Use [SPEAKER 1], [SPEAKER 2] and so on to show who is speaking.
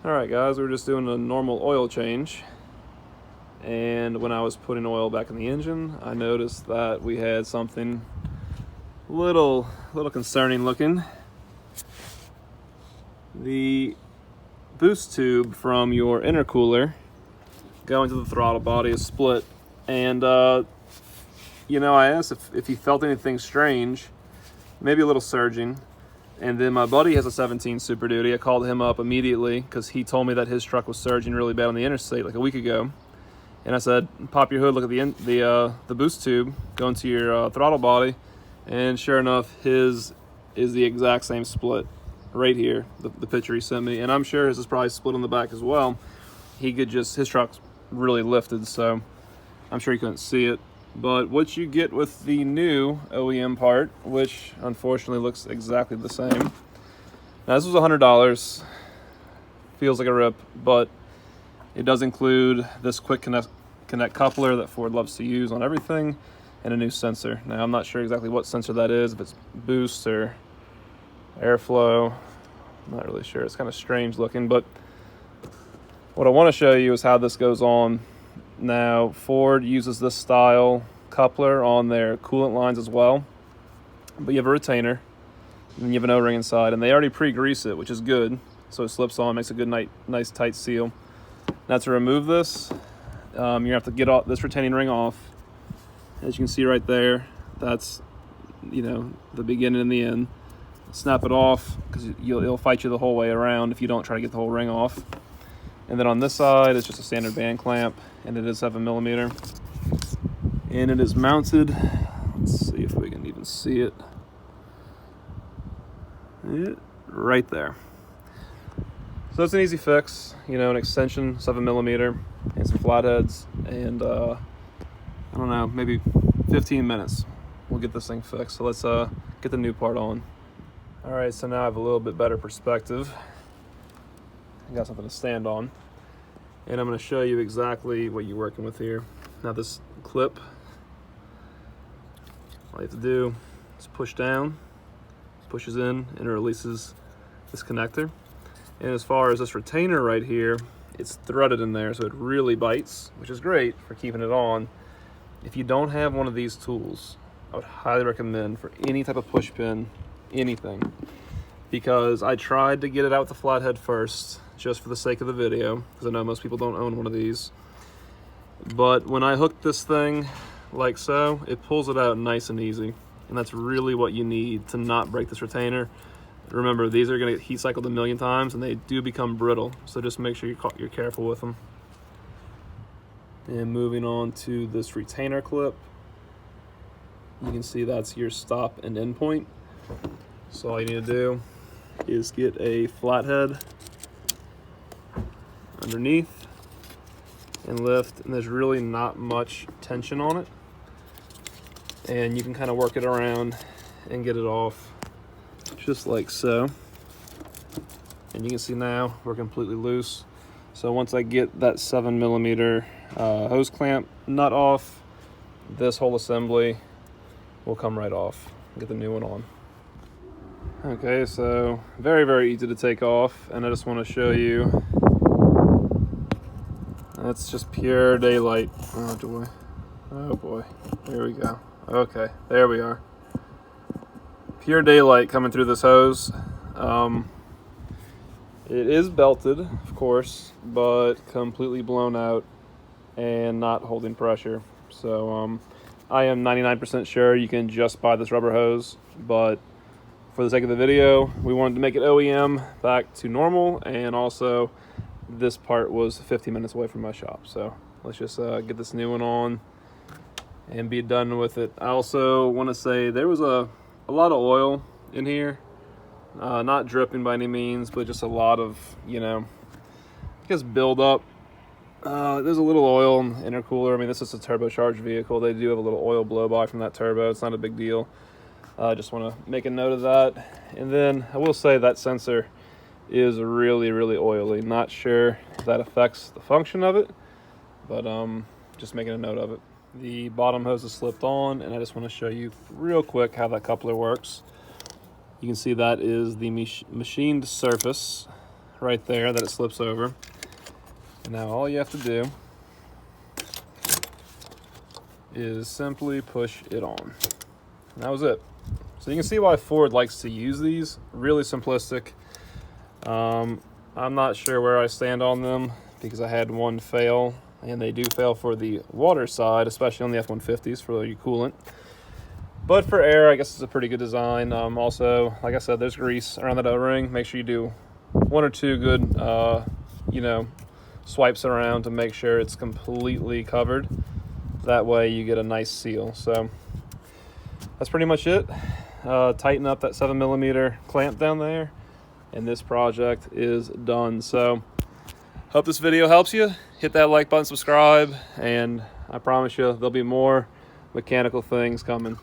[SPEAKER 1] Alright guys, we were just doing a normal oil change, and when I was putting oil back in the engine, I noticed that we had something little concerning looking. The boost tube from your intercooler going to the throttle body is split, and you know, I asked if he felt anything strange, maybe a little surging. And then my buddy has a 17 Super Duty. I called him up immediately because he told me that his truck was surging really bad on the interstate like a week ago. And I said, pop your hood, look at the boost tube going to your throttle body. And sure enough, his is the exact same split right here, the picture he sent me. And I'm sure his is probably split on the back as well. His truck's really lifted, so I'm sure he couldn't see it. But what you get with the new OEM part, which unfortunately looks exactly the same. Now this was $100, feels like a rip, but it does include this quick connect coupler that Ford loves to use on everything, and a new sensor. Now I'm not sure exactly what sensor that is, if it's boost or airflow. I'm not really sure, it's kind of strange looking, but what I want to show you is how this goes on. Now, Ford uses this style coupler on their coolant lines as well, but you have a retainer, and you have an O-ring inside, and they already pre-grease it, which is good, so it slips on, makes a good, nice tight seal. Now to remove this, you're gonna have to get this retaining ring off. As you can see right there, that's, you know, the beginning and the end. Snap it off, because it'll fight you the whole way around if you don't try to get the whole ring off. And then on this side, it's just a standard band clamp, and it is 7mm. And it is mounted, let's see if we can even see it. Right there. So it's an easy fix, you know, an extension, 7mm, and some flatheads, and I don't know, maybe 15 minutes. We'll get this thing fixed. So let's get the new part on. All right, so now I have a little bit better perspective. I got something to stand on, and I'm going to show you exactly what you're working with here. Now this clip, all you have to do is push down, pushes in, and it releases this connector. And as far as this retainer right here, it's threaded in there, so it really bites, which is great for keeping it on. If you don't have one of these tools, I would highly recommend for any type of push pin, anything, because I tried to get it out with the flathead first, just for the sake of the video, because I know most people don't own one of these. But when I hooked this thing like so, it pulls it out nice and easy, and that's really what you need to not break this retainer. Remember, these are going to get heat cycled a million times, and they do become brittle, so just make sure you're careful with them. And moving on to this retainer clip, you can see that's your stop and end point. So all you need to do is get a flathead underneath and lift, and there's really not much tension on it, and you can kind of work it around and get it off just like so. And you can see now we're completely loose. So once I get that 7mm hose clamp nut off, this whole assembly will come right off. Get the new one on. Okay, so very easy to take off, and I just want to show you. That's just pure daylight. Oh boy, there we go. Okay, there we are. Pure daylight coming through this hose. It is belted, of course, but completely blown out and not holding pressure. So I am 99% sure you can just buy this rubber hose, but for the sake of the video, we wanted to make it OEM back to normal, and also this part was 15 minutes away from my shop. So let's just get this new one on and be done with it. I also want to say there was a lot of oil in here, not dripping by any means, but just a lot of, you know, I guess build up. There's a little oil in the intercooler. I mean, this is a turbocharged vehicle. They do have a little oil blow by from that turbo. It's not a big deal. I just want to make a note of that. And then I will say that sensor is really oily. Not sure if that affects the function of it, but just making a note of it. The bottom hose is slipped on, and I just want to show you real quick how that coupler works. You can see that is the machined surface right there that it slips over. And now all you have to do is simply push it on. And that was it. So you can see why Ford likes to use these. Really simplistic. I'm not sure where I stand on them because I had one fail, and they do fail for the water side, especially on the F-150s for your coolant. But for air, I guess it's a pretty good design. Also, like I said, there's grease around that O-ring. Make sure you do one or two good, swipes around to make sure it's completely covered. That way you get a nice seal. So that's pretty much it. Tighten up that 7mm clamp down there, and this project is done. So hope this video helps you. Hit that like button, subscribe, and I promise you there'll be more mechanical things coming.